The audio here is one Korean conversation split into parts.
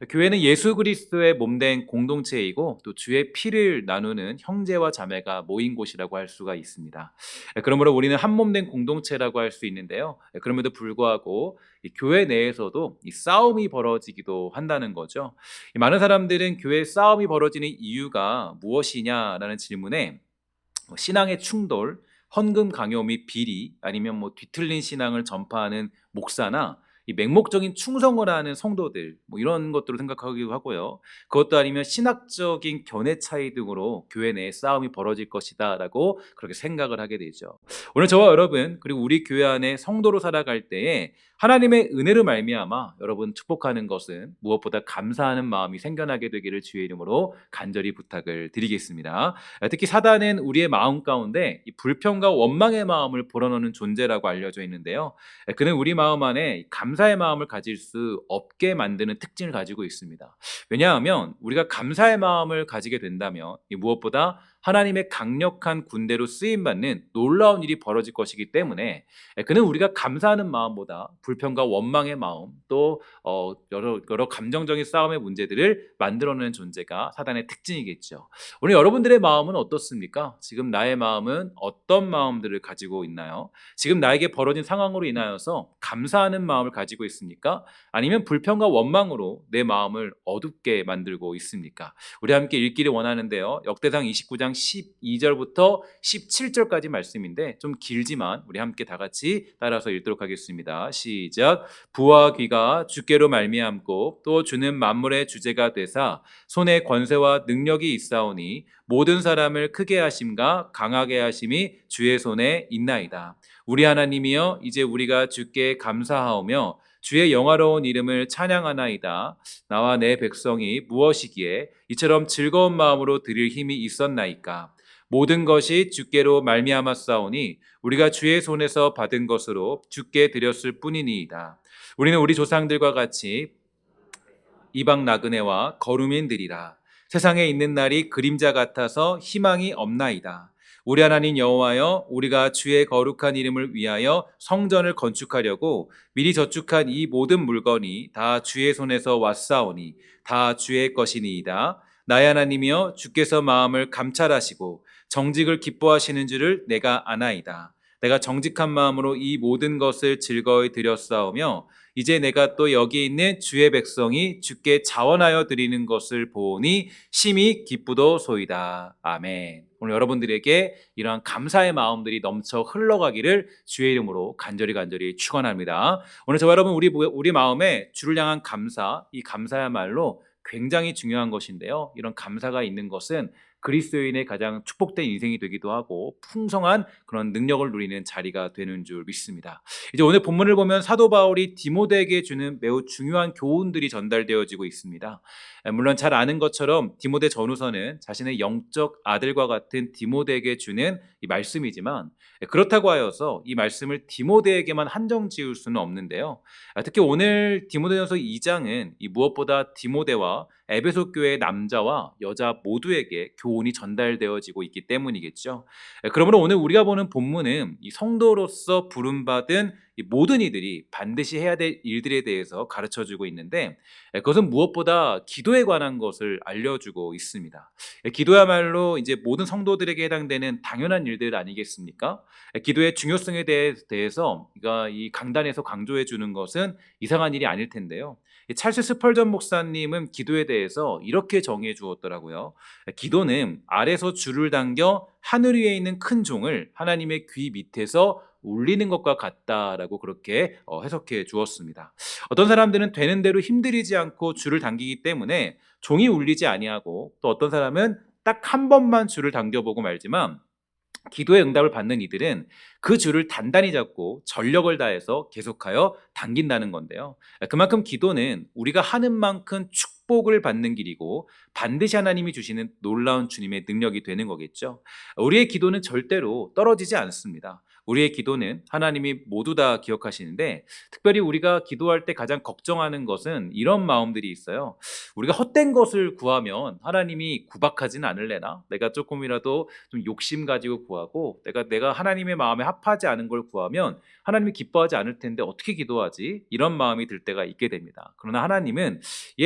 교회는 예수 그리스도의 몸된 공동체이고 또 주의 피를 나누는 형제와 자매가 모인 곳이라고 할 수가 있습니다. 그러므로 우리는 한 몸된 공동체라고 할 수 있는데요. 그럼에도 불구하고 이 교회 내에서도 이 싸움이 벌어지기도 한다는 거죠. 이 많은 사람들은 교회 싸움이 벌어지는 이유가 무엇이냐라는 질문에 신앙의 충돌, 헌금 강요 및 비리, 아니면 뒤틀린 신앙을 전파하는 목사나 이 맹목적인 충성을 하는 성도들, 이런 것들을 생각하기도 하고요. 그것도 아니면 신학적인 견해 차이 등으로 교회 내에 싸움이 벌어질 것이다라고 그렇게 생각을 하게 되죠. 오늘 저와 여러분 그리고 우리 교회 안에 성도로 살아갈 때에 하나님의 은혜로 말미암아 여러분 축복하는 것은 무엇보다 감사하는 마음이 생겨나게 되기를 주의 이름으로 간절히 부탁을 드리겠습니다. 특히 사단은 우리의 마음 가운데 이 불평과 원망의 마음을 불어넣는 존재라고 알려져 있는데요. 그는 우리 마음 안에 감사의 마음을 가질 수 없게 만드는 특징을 가지고 있습니다. 왜냐하면 우리가 감사의 마음을 가지게 된다면 무엇보다 하나님의 강력한 군대로 쓰임받는 놀라운 일이 벌어질 것이기 때문에 그는 우리가 감사하는 마음보다 불평과 원망의 마음 또 여러 감정적인 싸움의 문제들을 만들어내는 존재가 사단의 특징이겠죠. 오늘 여러분들의 마음은 어떻습니까? 지금 나의 마음은 어떤 마음들을 가지고 있나요? 지금 나에게 벌어진 상황으로 인하여서 감사하는 마음을 가지고 있습니까? 아니면 불평과 원망으로 내 마음을 어둡게 만들고 있습니까? 우리 함께 읽기를 원하는데요. 역대상 29장 12절부터 17절까지 말씀인데 좀 길지만 우리 함께 다 같이 따라서 읽도록 하겠습니다. 시작. 부와 귀가 주께로 말미암고 또 주는 만물의 주제가 되사 손에 권세와 능력이 있사오니 모든 사람을 크게 하심과 강하게 하심이 주의 손에 있나이다. 우리 하나님이여 이제 우리가 주께 감사하오며 주의 영화로운 이름을 찬양하나이다. 나와 내 백성이 무엇이기에 이처럼 즐거운 마음으로 드릴 힘이 있었나이까. 모든 것이 주께로 말미암았사오니 우리가 주의 손에서 받은 것으로 주께 드렸을 뿐이니이다. 우리는 우리 조상들과 같이 이방 나그네와 거루민들이라. 세상에 있는 날이 그림자 같아서 희망이 없나이다. 우리 하나님 여호와여 우리가 주의 거룩한 이름을 위하여 성전을 건축하려고 미리 저축한 이 모든 물건이 다 주의 손에서 왔사오니 다 주의 것이니이다. 나의 하나님이여 주께서 마음을 감찰하시고 정직을 기뻐하시는 줄을 내가 아나이다. 내가 정직한 마음으로 이 모든 것을 즐거이 드렸사오며 이제 내가 또 여기 있는 주의 백성이 주께 자원하여 드리는 것을 보니 심히 기쁘도소이다. 아멘. 오늘 여러분들에게 이러한 감사의 마음들이 넘쳐 흘러가기를 주의 이름으로 간절히 축원합니다. 오늘 저와 여러분 우리 마음에 주를 향한 감사, 이 감사야말로 굉장히 중요한 것인데요. 이런 감사가 있는 것은 그리스도인의 가장 축복된 인생이 되기도 하고 풍성한 그런 능력을 누리는 자리가 되는 줄 믿습니다. 이제 오늘 본문을 보면 사도 바울이 디모데에게 주는 매우 중요한 교훈들이 전달되어지고 있습니다. 물론 잘 아는 것처럼 디모데 전후서는 자신의 영적 아들과 같은 디모데에게 주는 이 말씀이지만 그렇다고 하여서 이 말씀을 디모데에게만 한정 지을 수는 없는데요. 특히 오늘 디모데전서 2장은 이 무엇보다 디모데와 에베소 교회의 남자와 여자 모두에게 교훈이 전달되어지고 있기 때문이겠죠. 그러므로 오늘 우리가 보는 본문은 이 성도로서 부름받은 이 모든 이들이 반드시 해야 될 일들에 대해서 가르쳐주고 있는데 그것은 무엇보다 기도에 관한 것을 알려주고 있습니다. 기도야말로 이제 모든 성도들에게 해당되는 당연한 일들 아니겠습니까? 기도의 중요성에 대해서 이 강단에서 강조해 주는 것은 이상한 일이 아닐 텐데요. 찰스 스펄전 목사님은 기도에 대해서 이렇게 정의해 주었더라고요. 기도는 아래서 줄을 당겨 하늘 위에 있는 큰 종을 하나님의 귀 밑에서 울리는 것과 같다라고 그렇게 해석해 주었습니다. 어떤 사람들은 되는 대로 힘들이지 않고 줄을 당기기 때문에 종이 울리지 아니하고 또 어떤 사람은 딱 한 번만 줄을 당겨보고 말지만 기도의 응답을 받는 이들은 그 줄을 단단히 잡고 전력을 다해서 계속하여 당긴다는 건데요. 그만큼 기도는 우리가 하는 만큼 축복을 받는 길이고 반드시 하나님이 주시는 놀라운 주님의 능력이 되는 거겠죠. 우리의 기도는 절대로 떨어지지 않습니다. 우리의 기도는 하나님이 모두 다 기억하시는데 특별히 우리가 기도할 때 가장 걱정하는 것은 이런 마음들이 있어요. 우리가 헛된 것을 구하면 하나님이 구박하지는 않을래나? 내가 조금이라도 좀 욕심 가지고 구하고 내가 하나님의 마음에 합하지 않은 걸 구하면 하나님이 기뻐하지 않을 텐데 어떻게 기도하지? 이런 마음이 들 때가 있게 됩니다. 그러나 하나님은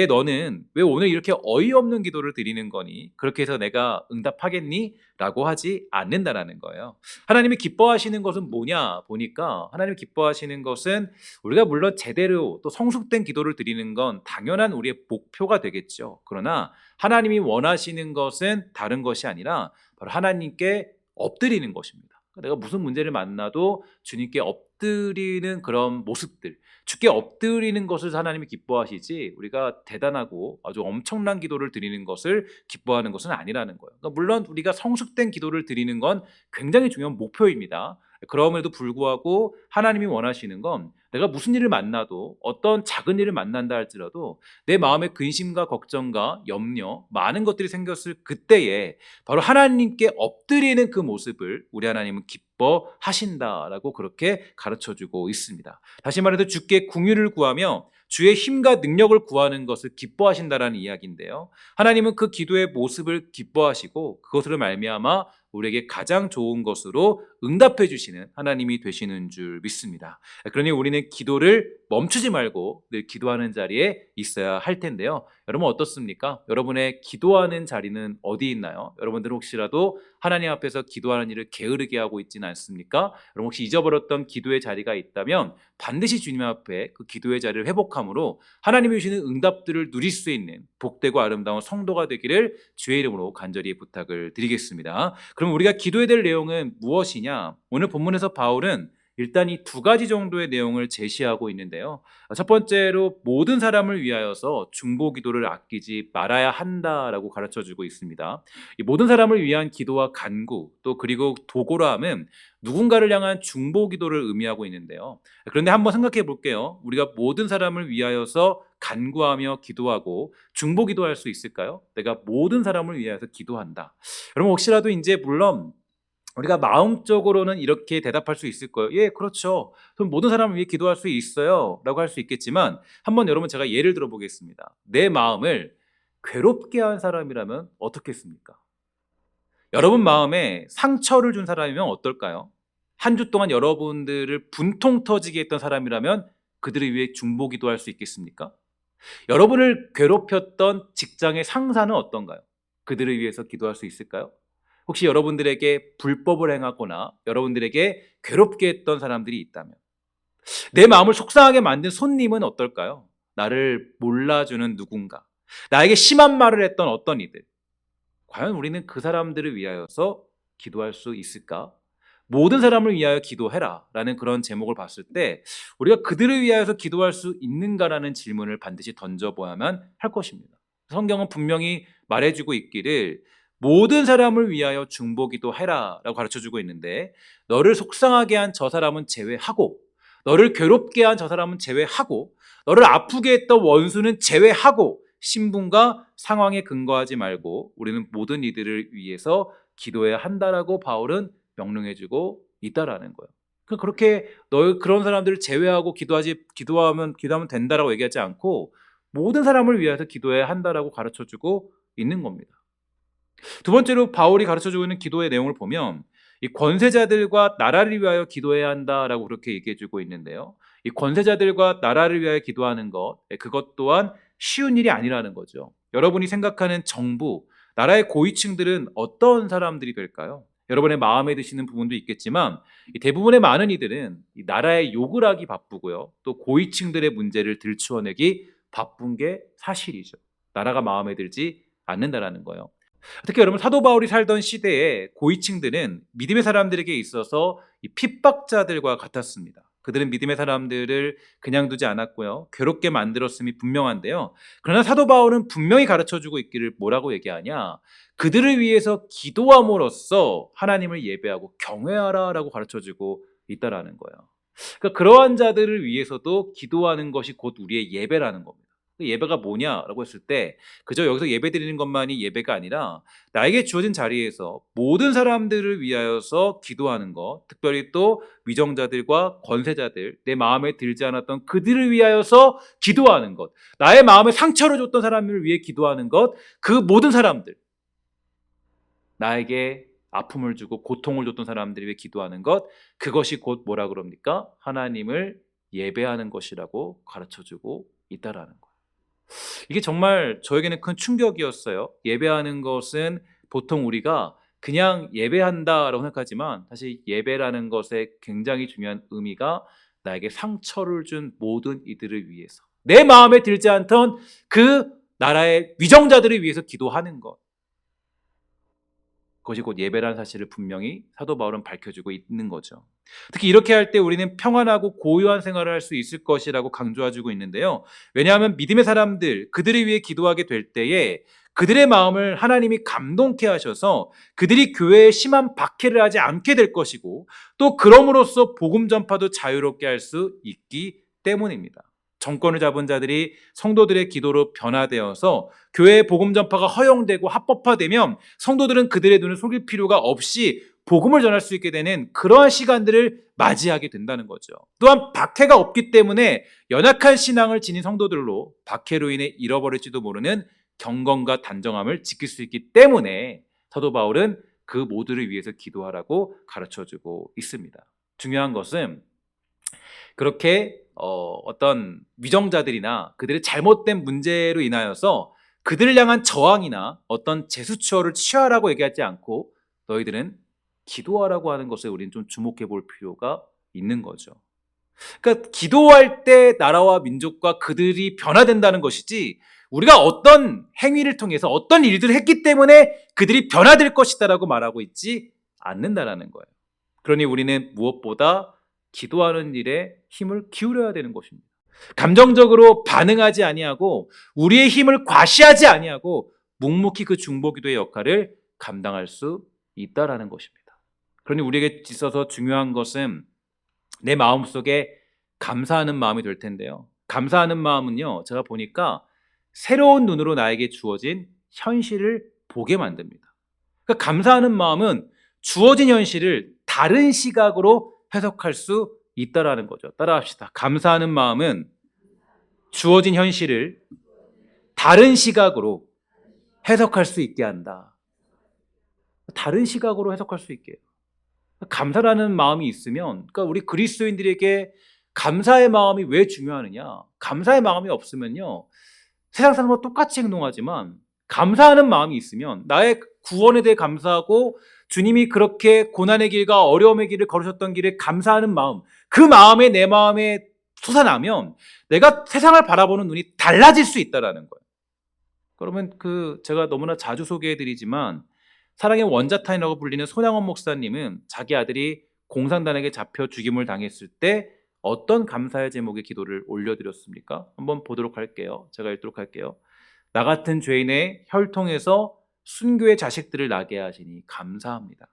너는 왜 오늘 이렇게 어이없는 기도를 드리는 거니? 그렇게 해서 내가 응답하겠니? 라고 하지 않는다라는 거예요. 하나님이 기뻐하시는 것은 뭐냐 보니까 하나님이 기뻐하시는 것은 우리가 물론 제대로 또 성숙된 기도를 드리는 건 당연한 우리의 목표가 되겠죠. 그러나 하나님이 원하시는 것은 다른 것이 아니라 바로 하나님께 엎드리는 것입니다. 내가 무슨 문제를 만나도 주님께 엎드리는 그런 모습들, 주께 엎드리는 것을 하나님이 기뻐하시지 우리가 대단하고 아주 엄청난 기도를 드리는 것을 기뻐하는 것은 아니라는 거예요. 그러니까 물론 우리가 성숙된 기도를 드리는 건 굉장히 중요한 목표입니다. 그럼에도 불구하고 하나님이 원하시는 건 내가 무슨 일을 만나도 어떤 작은 일을 만난다 할지라도 내 마음에 근심과 걱정과 염려 많은 것들이 생겼을 그때에 바로 하나님께 엎드리는 그 모습을 우리 하나님은 기뻐하신다라고 그렇게 가르쳐주고 있습니다. 다시 말해서 주께 궁유를 구하며 주의 힘과 능력을 구하는 것을 기뻐하신다라는 이야기인데요. 하나님은 그 기도의 모습을 기뻐하시고 그것으로 말미암아 우리에게 가장 좋은 것으로 응답해 주시는 하나님이 되시는 줄 믿습니다. 그러니 우리는 기도를 멈추지 말고 늘 기도하는 자리에 있어야 할 텐데요. 여러분 어떻습니까? 여러분의 기도하는 자리는 어디 있나요? 여러분들 혹시라도 하나님 앞에서 기도하는 일을 게으르게 하고 있지는 않습니까? 여러분 혹시 잊어버렸던 기도의 자리가 있다면 반드시 주님 앞에 그 기도의 자리를 회복함으로 하나님이 주시는 응답들을 누릴 수 있는 복되고 아름다운 성도가 되기를 주의 이름으로 간절히 부탁을 드리겠습니다. 그럼 우리가 기도해야 될 내용은 무엇이냐? 오늘 본문에서 바울은 일단 이 두 가지 정도의 내용을 제시하고 있는데요. 첫 번째로 모든 사람을 위하여서 중보 기도를 아끼지 말아야 한다라고 가르쳐주고 있습니다. 이 모든 사람을 위한 기도와 간구 또 그리고 도고라함은 누군가를 향한 중보 기도를 의미하고 있는데요. 그런데 한번 생각해 볼게요. 우리가 모든 사람을 위하여서 간구하며 기도하고 중보 기도할 수 있을까요? 내가 모든 사람을 위하여서 기도한다. 여러분 혹시라도 이제 물론 우리가 마음적으로는 이렇게 대답할 수 있을 거예요. 예, 그렇죠. 그럼 모든 사람을 위해 기도할 수 있어요. 라고 할 수 있겠지만 한번 여러분 제가 예를 들어 보겠습니다. 내 마음을 괴롭게 한 사람이라면 어떻겠습니까? 여러분 마음에 상처를 준 사람이면 어떨까요? 한 주 동안 여러분들을 분통 터지게 했던 사람이라면 그들을 위해 중보 기도할 수 있겠습니까? 여러분을 괴롭혔던 직장의 상사는 어떤가요? 그들을 위해서 기도할 수 있을까요? 혹시 여러분들에게 불법을 행하거나 여러분들에게 괴롭게 했던 사람들이 있다면 내 마음을 속상하게 만든 손님은 어떨까요? 나를 몰라주는 누군가, 나에게 심한 말을 했던 어떤 이들, 과연 우리는 그 사람들을 위하여서 기도할 수 있을까? 모든 사람을 위하여 기도해라 라는 그런 제목을 봤을 때 우리가 그들을 위하여서 기도할 수 있는가라는 질문을 반드시 던져보아야만 할 것입니다. 성경은 분명히 말해주고 있기를 모든 사람을 위하여 중보기도해라 라고 가르쳐주고 있는데 너를 속상하게 한 저 사람은 제외하고 너를 괴롭게 한 저 사람은 제외하고 너를 아프게 했던 원수는 제외하고 신분과 상황에 근거하지 말고 우리는 모든 이들을 위해서 기도해야 한다라고 바울은 명령해주고 있다라는 거예요. 그렇게 너 그런 사람들을 제외하고 기도하면 된다라고 얘기하지 않고 모든 사람을 위해서 기도해야 한다라고 가르쳐주고 있는 겁니다. 두 번째로 바울이 가르쳐주고 있는 기도의 내용을 보면 이 권세자들과 나라를 위하여 기도해야 한다라고 그렇게 얘기해주고 있는데요. 이 권세자들과 나라를 위하여 기도하는 것, 그것 또한 쉬운 일이 아니라는 거죠. 여러분이 생각하는 정부, 나라의 고위층들은 어떤 사람들이 될까요? 여러분의 마음에 드시는 부분도 있겠지만 대부분의 많은 이들은 이 나라의 욕을 하기 바쁘고요. 또 고위층들의 문제를 들추어내기 바쁜 게 사실이죠. 나라가 마음에 들지 않는다라는 거예요. 특히 여러분 사도 바울이 살던 시대에 고위층들은 믿음의 사람들에게 있어서 이 핍박자들과 같았습니다. 그들은 믿음의 사람들을 그냥 두지 않았고요. 괴롭게 만들었음이 분명한데요. 그러나 사도 바울은 분명히 가르쳐주고 있기를 뭐라고 얘기하냐? 그들을 위해서 기도함으로써 하나님을 예배하고 경외하라라고 가르쳐주고 있다라는 거예요. 그러니까 그러한 자들을 위해서도 기도하는 것이 곧 우리의 예배라는 겁니다. 예배가 뭐냐라고 했을 때 그저 여기서 예배 드리는 것만이 예배가 아니라 나에게 주어진 자리에서 모든 사람들을 위하여서 기도하는 것, 특별히 또 위정자들과 권세자들, 내 마음에 들지 않았던 그들을 위하여서 기도하는 것, 나의 마음에 상처를 줬던 사람을 위해 기도하는 것, 그 모든 사람들, 나에게 아픔을 주고 고통을 줬던 사람들을 위해 기도하는 것, 그것이 곧 뭐라 그럽니까? 하나님을 예배하는 것이라고 가르쳐주고 있다라는 거예요. 이게 정말 저에게는 큰 충격이었어요. 예배하는 것은 보통 우리가 그냥 예배한다라고 생각하지만 사실 예배라는 것의 굉장히 중요한 의미가 나에게 상처를 준 모든 이들을 위해서, 내 마음에 들지 않던 그 나라의 위정자들을 위해서 기도하는 것, 그것이 곧 예배라는 사실을 분명히 사도 바울은 밝혀주고 있는 거죠. 특히 이렇게 할 때 우리는 평안하고 고요한 생활을 할 수 있을 것이라고 강조해주고 있는데요. 왜냐하면 믿음의 사람들, 그들을 위해 기도하게 될 때에 그들의 마음을 하나님이 감동케 하셔서 그들이 교회에 심한 박해를 하지 않게 될 것이고, 또 그럼으로써 복음 전파도 자유롭게 할 수 있기 때문입니다. 정권을 잡은 자들이 성도들의 기도로 변화되어서 교회의 복음 전파가 허용되고 합법화되면 성도들은 그들의 눈을 속일 필요가 없이 복음을 전할 수 있게 되는 그러한 시간들을 맞이하게 된다는 거죠. 또한 박해가 없기 때문에 연약한 신앙을 지닌 성도들로 박해로 인해 잃어버릴지도 모르는 경건과 단정함을 지킬 수 있기 때문에 사도 바울은 그 모두를 위해서 기도하라고 가르쳐주고 있습니다. 중요한 것은 그렇게 어떤 위정자들이나 그들의 잘못된 문제로 인하여서 그들을 향한 저항이나 어떤 제스처를 취하라고 얘기하지 않고 너희들은 기도하라고 하는 것에 우리는 좀 주목해 볼 필요가 있는 거죠. 그러니까 기도할 때 나라와 민족과 그들이 변화된다는 것이지, 우리가 어떤 행위를 통해서 어떤 일들을 했기 때문에 그들이 변화될 것이다라고 말하고 있지 않는다라는 거예요. 그러니 우리는 무엇보다 기도하는 일에 힘을 기울여야 되는 것입니다. 감정적으로 반응하지 아니하고 우리의 힘을 과시하지 아니하고 묵묵히 그 중보기도의 역할을 감당할 수 있다라는 것입니다. 그러니 우리에게 있어서 중요한 것은 내 마음속에 감사하는 마음이 될 텐데요. 감사하는 마음은요, 제가 보니까 새로운 눈으로 나에게 주어진 현실을 보게 만듭니다. 그러니까 감사하는 마음은 주어진 현실을 다른 시각으로 해석할 수 있다라는 거죠. 따라합시다. 감사하는 마음은 주어진 현실을 다른 시각으로 해석할 수 있게 한다. 다른 시각으로 해석할 수 있게. 감사라는 마음이 있으면, 그러니까 우리 그리스도인들에게 감사의 마음이 왜 중요하느냐? 감사의 마음이 없으면요, 세상 사람과 똑같이 행동하지만 감사하는 마음이 있으면, 나의 구원에 대해 감사하고 주님이 그렇게 고난의 길과 어려움의 길을 걸으셨던 길에 감사하는 마음, 그 마음에 내 마음에 솟아나면 내가 세상을 바라보는 눈이 달라질 수 있다라는 거예요. 그러면 제가 너무나 자주 소개해드리지만 사랑의 원자탄이라고 불리는 손양원 목사님은 자기 아들이 공산당에게 잡혀 죽임을 당했을 때 어떤 감사의 제목의 기도를 올려드렸습니까? 한번 보도록 할게요. 제가 읽도록 할게요. 나 같은 죄인의 혈통에서 순교의 자식들을 나게 하시니 감사합니다.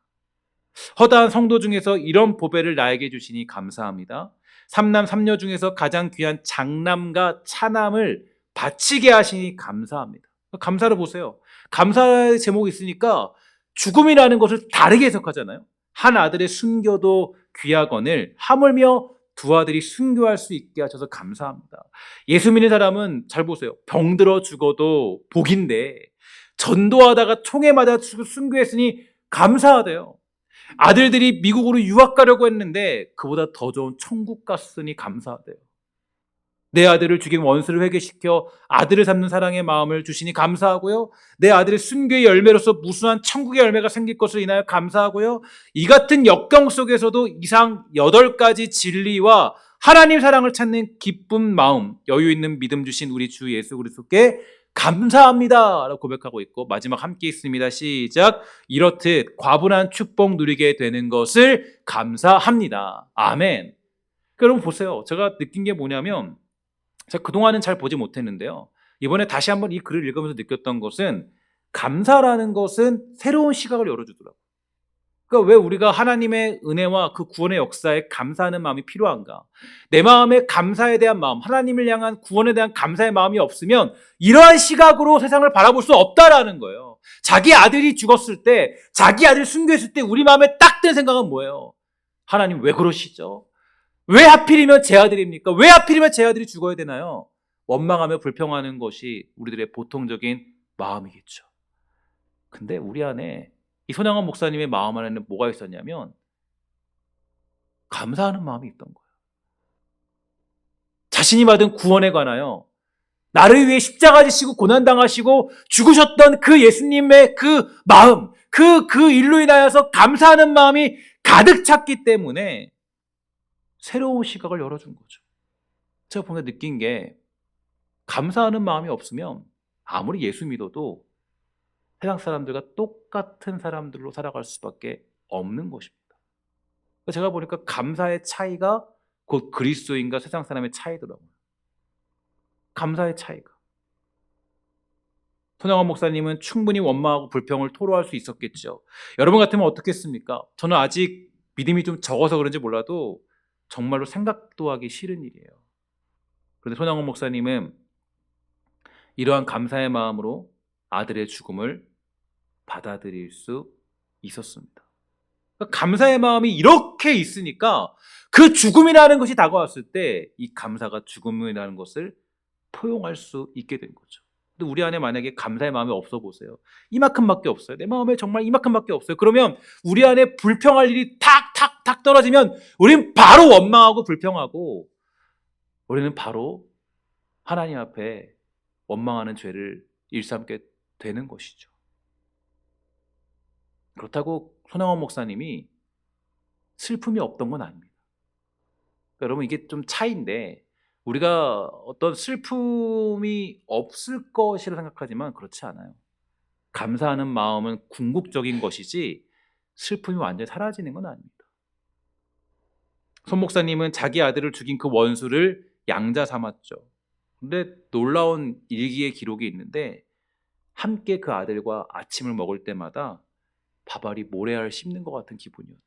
허다한 성도 중에서 이런 보배를 나에게 주시니 감사합니다. 삼남 삼녀 중에서 가장 귀한 장남과 차남을 바치게 하시니 감사합니다. 감사를 보세요. 감사의 제목이 있으니까 죽음이라는 것을 다르게 해석하잖아요. 한 아들의 순교도 귀하거늘 하물며 두 아들이 순교할 수 있게 하셔서 감사합니다. 예수 믿는 사람은 잘 보세요. 병들어 죽어도 복인데 전도하다가 총에 맞아 순교했으니 감사하대요. 아들들이 미국으로 유학 가려고 했는데 그보다 더 좋은 천국 갔으니 감사하대요. 내 아들을 죽인 원수를 회개시켜 아들을 삼는 사랑의 마음을 주시니 감사하고요. 내 아들의 순교의 열매로서 무수한 천국의 열매가 생길 것을 인하여 감사하고요. 이 같은 역경 속에서도 이상 8가지 진리와 하나님 사랑을 찾는 기쁜 마음, 여유 있는 믿음 주신 우리 주 예수 그리스도께 감사합니다 라고 고백하고 있고, 마지막 함께 있습니다. 시작. 이렇듯 과분한 축복 누리게 되는 것을 감사합니다. 아멘. 여러분 보세요. 제가 느낀 게 뭐냐면, 제가 그동안은 잘 보지 못했는데요, 이번에 다시 한번 이 글을 읽으면서 느꼈던 것은 감사라는 것은 새로운 시각을 열어주더라고요. 그러니까 왜 우리가 하나님의 은혜와 그 구원의 역사에 감사하는 마음이 필요한가? 내 마음에 감사에 대한 마음, 하나님을 향한 구원에 대한 감사의 마음이 없으면 이러한 시각으로 세상을 바라볼 수 없다라는 거예요. 자기 아들이 죽었을 때, 자기 아들 순교했을 때 우리 마음에 딱 든 생각은 뭐예요? 하나님 왜 그러시죠? 왜 하필이면 제 아들입니까? 왜 하필이면 제 아들이 죽어야 되나요? 원망하며 불평하는 것이 우리들의 보통적인 마음이겠죠. 근데 우리 안에 이 손양원 목사님의 마음 안에는 뭐가 있었냐면 감사하는 마음이 있던 거예요. 자신이 받은 구원에 관하여 나를 위해 십자가 지시고 고난당하시고 죽으셨던 그 예수님의 그 마음, 그 일로 인하여서 감사하는 마음이 가득 찼기 때문에 새로운 시각을 열어준 거죠. 제가 보면 느낀 게 감사하는 마음이 없으면 아무리 예수 믿어도 세상 사람들과 똑같은 사람들로 살아갈 수밖에 없는 것입니다. 제가 보니까 감사의 차이가 곧 그리스도인과 세상 사람의 차이더라고요. 감사의 차이가. 손양원 목사님은 충분히 원망하고 불평을 토로할 수 있었겠죠. 여러분 같으면 어떻겠습니까? 저는 아직 믿음이 좀 적어서 그런지 몰라도 정말로 생각도 하기 싫은 일이에요. 그런데 손양원 목사님은 이러한 감사의 마음으로 아들의 죽음을 받아들일 수 있었습니다. 그러니까 감사의 마음이 이렇게 있으니까 그 죽음이라는 것이 다가왔을 때 이 감사가 죽음이라는 것을 포용할 수 있게 된 거죠. 근데 우리 안에 만약에 감사의 마음이 없어 보세요. 이만큼밖에 없어요. 내 마음에 정말 이만큼밖에 없어요. 그러면 우리 안에 불평할 일이 탁탁탁 떨어지면 우리는 바로 원망하고 불평하고 우리는 바로 하나님 앞에 원망하는 죄를 일삼게 되는 것이죠. 그렇다고 손양원 목사님이 슬픔이 없던 건 아닙니다. 그러니까 여러분 이게 좀 차이인데 우리가 어떤 슬픔이 없을 것이라 생각하지만 그렇지 않아요. 감사하는 마음은 궁극적인 것이지 슬픔이 완전히 사라지는 건 아닙니다. 손 목사님은 자기 아들을 죽인 그 원수를 양자 삼았죠. 근데 놀라운 일기의 기록이 있는데 함께 그 아들과 아침을 먹을 때마다 밥알이 모래알을 씹는 것 같은 기분이었대요.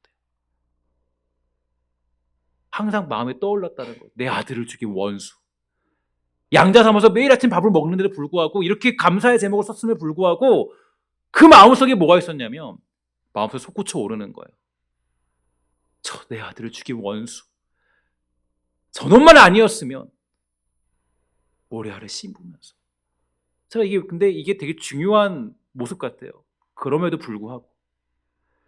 항상 마음에 떠올랐다는 거예요. 내 아들을 죽인 원수. 양자 삼아서 매일 아침 밥을 먹는데도 불구하고 이렇게 감사의 제목을 썼음에 불구하고 그 마음속에 뭐가 있었냐면 마음속에 솟구쳐 오르는 거예요. 저 내 아들을 죽인 원수. 저놈만 아니었으면 모래알을 씹으면서. 제가 근데 이게 되게 중요한 모습 같아요. 그럼에도 불구하고.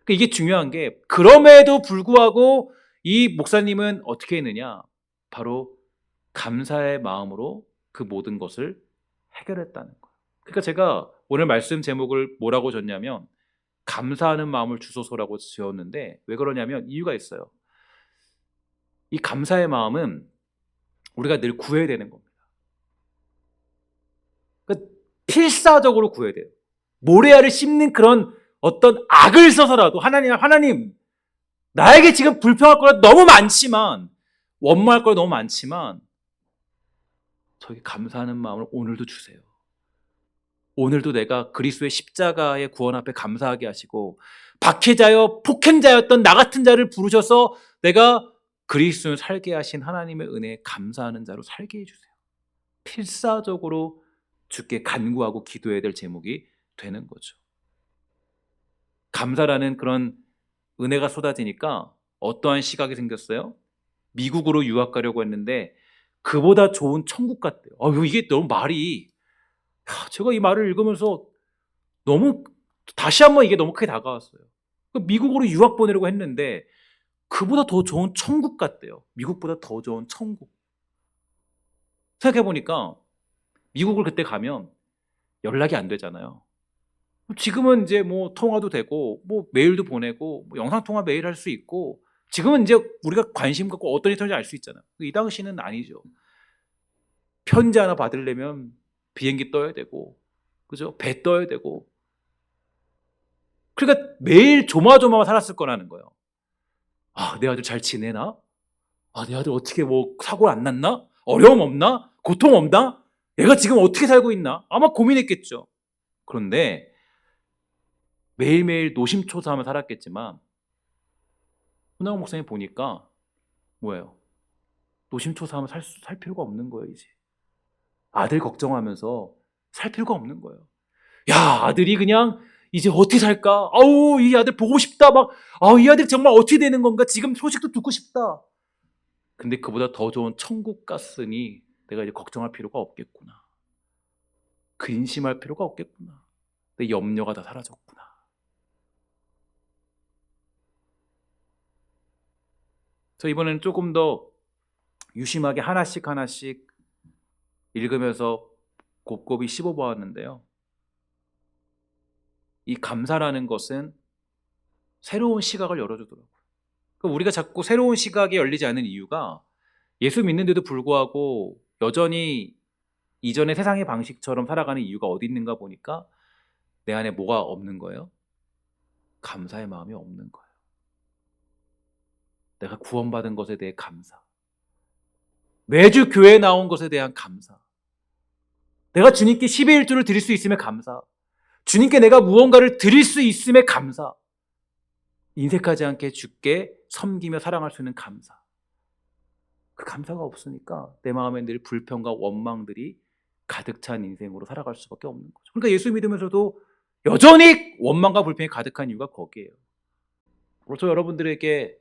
이게 중요한 게 그럼에도 불구하고 이 목사님은 어떻게 했느냐? 바로 감사의 마음으로 그 모든 것을 해결했다는 거예요. 그러니까 제가 오늘 말씀 제목을 뭐라고 줬냐면 감사하는 마음을 주소서라고 지었는데 왜 그러냐면 이유가 있어요. 이 감사의 마음은 우리가 늘 구해야 되는 겁니다. 그러니까 필사적으로 구해야 돼요. 모래알을 씹는 그런 어떤 악을 써서라도 하나님 나에게 지금 불평할 거가 너무 많지만 원망할 거가 너무 많지만 저에게 감사하는 마음을 오늘도 주세요. 오늘도 내가 그리스도의 십자가의 구원 앞에 감사하게 하시고 박해자여 폭행자였던 나 같은 자를 부르셔서 내가 그리스도를 살게 하신 하나님의 은혜에 감사하는 자로 살게 해주세요. 필사적으로 주께 간구하고 기도해야 될 제목이 되는 거죠. 감사라는 그런 은혜가 쏟아지니까 어떠한 시각이 생겼어요? 미국으로 유학 가려고 했는데 그보다 좋은 천국 같대요. 이게 너무 말이 제가 이 말을 읽으면서 너무 다시 한번 이게 너무 크게 다가왔어요. 미국으로 유학 보내려고 했는데 그보다 더 좋은 천국 같대요. 미국보다 더 좋은 천국. 생각해보니까 미국을 그때 가면 연락이 안 되잖아요. 지금은 이제 뭐 통화도 되고 뭐 메일도 보내고 뭐 영상 통화 메일 할 수 있고 지금은 이제 우리가 관심 갖고 어떤 인터넷인지 알 수 있잖아요. 이 당시는 아니죠. 편지 하나 받으려면 비행기 떠야 되고 그죠? 배 떠야 되고 그러니까 매일 조마조마 살았을 거라는 거예요. 내 아들 잘 지내나? 내 아들 어떻게 뭐 사고 안 났나? 어려움 없나? 고통 없나? 얘가 지금 어떻게 살고 있나? 아마 고민했겠죠. 그런데 매일매일 노심초사하며 살았겠지만 손학원 목사님 보니까 뭐예요? 노심초사하면 살 필요가 없는 거예요. 이제 아들 걱정하면서 살 필요가 없는 거예요. 야, 아들이 그냥 이제 어떻게 살까? 아우, 이 아들 보고 싶다. 막, 아우, 이 아들 정말 어떻게 되는 건가? 지금 소식도 듣고 싶다. 근데 그보다 더 좋은 천국 갔으니 내가 이제 걱정할 필요가 없겠구나. 근심할 필요가 없겠구나. 내 염려가 다 사라졌구나. 그래서 이번에는 조금 더 유심하게 하나씩 읽으면서 곱곱이 씹어보았는데요. 이 감사라는 것은 새로운 시각을 열어주더라고요. 그러니까 우리가 자꾸 새로운 시각이 열리지 않는 이유가 예수 믿는데도 불구하고 여전히 이전의 세상의 방식처럼 살아가는 이유가 어디 있는가 보니까 내 안에 뭐가 없는 거예요? 감사의 마음이 없는 거예요. 내가 구원받은 것에 대해 감사. 매주 교회에 나온 것에 대한 감사. 내가 주님께 11조를 드릴 수 있음에 감사. 주님께 내가 무언가를 드릴 수 있음에 감사. 인색하지 않게 주께 섬기며 사랑할 수 있는 감사. 그 감사가 없으니까 내 마음에 늘 불평과 원망들이 가득 찬 인생으로 살아갈 수밖에 없는 거죠. 그러니까 예수 믿으면서도 여전히 원망과 불평이 가득한 이유가 거기에요. 그래서 여러분들에게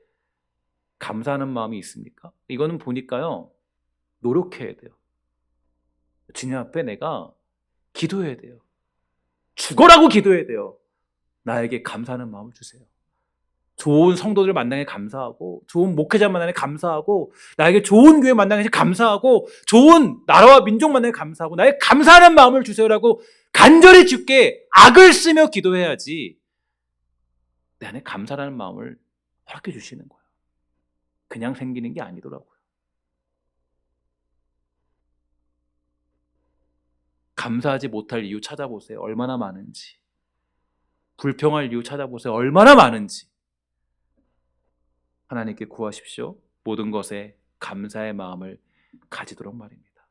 감사하는 마음이 있습니까? 이거는 보니까요, 노력해야 돼요. 주님 앞에 내가 기도해야 돼요. 죽어라고 기도해야 돼요. 나에게 감사하는 마음을 주세요. 좋은 성도들 만나게 감사하고, 좋은 목회자 만나게 감사하고, 나에게 좋은 교회 만나게 감사하고, 좋은 나라와 민족 만나게 감사하고, 나에게 감사하는 마음을 주세요라고 간절히 주께 악을 쓰며 기도해야지 내 안에 감사라는 마음을 허락해 주시는 거예요. 그냥 생기는 게 아니더라고요. 감사하지 못할 이유 찾아보세요. 얼마나 많은지. 불평할 이유 찾아보세요. 얼마나 많은지. 하나님께 구하십시오. 모든 것에 감사의 마음을 가지도록 말입니다.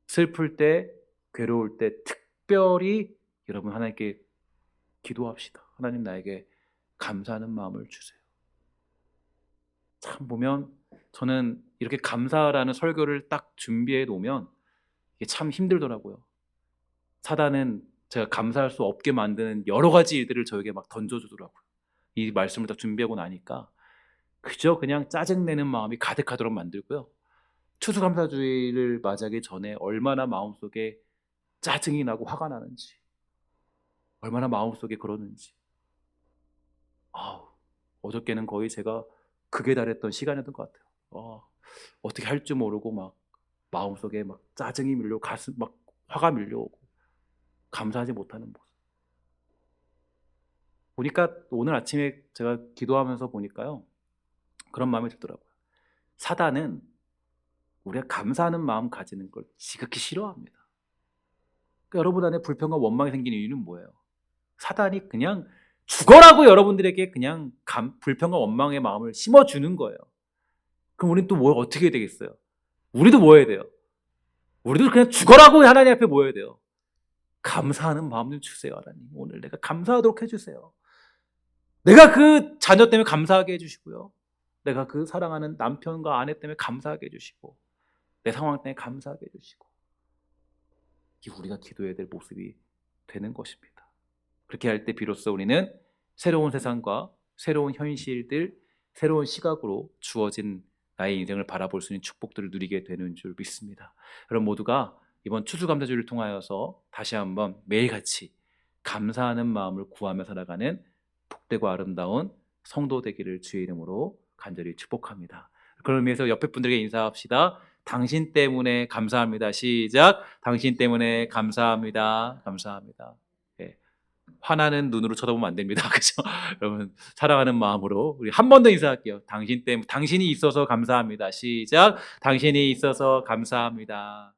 슬플 때, 괴로울 때 특별히 여러분 하나님께 기도합시다. 하나님 나에게 감사하는 마음을 주세요. 참 보면 저는 이렇게 감사라는 설교를 딱 준비해 놓으면 이게 참 힘들더라고요. 사단은 제가 감사할 수 없게 만드는 여러 가지 일들을 저에게 막 던져주더라고요. 이 말씀을 딱 준비하고 나니까 그저 그냥 짜증내는 마음이 가득하도록 만들고요. 추수감사주의를 맞이하기 전에 얼마나 마음속에 짜증이 나고 화가 나는지, 얼마나 마음속에 그러는지. 어저께는 거의 제가 극에 달했던 시간이었던 것 같아요. 어떻게 할 줄 모르고 막 마음속에 막 짜증이 밀려오고 가슴 막 화가 밀려오고 감사하지 못하는 모습. 보니까 오늘 아침에 제가 기도하면서 보니까요, 그런 마음이 들더라고요. 사단은 우리가 감사하는 마음 가지는 걸 지극히 싫어합니다. 그러니까 여러분 안에 불평과 원망이 생기는 이유는 뭐예요? 사단이 그냥 죽어라고 여러분들에게 그냥 불평과 원망의 마음을 심어주는 거예요. 그럼 우리는 또 어떻게 해야 되겠어요? 우리도 뭐 해야 돼요? 우리도 그냥 죽어라고 하나님 앞에 모여야 돼요. 감사하는 마음 좀 주세요. 하나님, 오늘 내가 감사하도록 해주세요. 내가 그 자녀 때문에 감사하게 해주시고요. 내가 그 사랑하는 남편과 아내 때문에 감사하게 해주시고, 내 상황 때문에 감사하게 해주시고, 이게 우리가 기도해야 될 모습이 되는 것입니다. 그렇게 할 때 비로소 우리는 새로운 세상과 새로운 현실들, 새로운 시각으로 주어진 나의 인생을 바라볼 수 있는 축복들을 누리게 되는 줄 믿습니다. 여러분 모두가 이번 추수감사주를 통하여서 다시 한번 매일같이 감사하는 마음을 구하며 살아가는 복되고 아름다운 성도 되기를 주의 이름으로 간절히 축복합니다. 그런 의미에서 옆에 분들에게 인사합시다. 당신 때문에 감사합니다. 시작. 당신 때문에 감사합니다. 감사합니다. 네. 화나는 눈으로 쳐다보면 안 됩니다. 그죠? 여러분 사랑하는 마음으로 우리 한 번 더 인사할게요. 당신이 있어서 감사합니다. 시작. 당신이 있어서 감사합니다.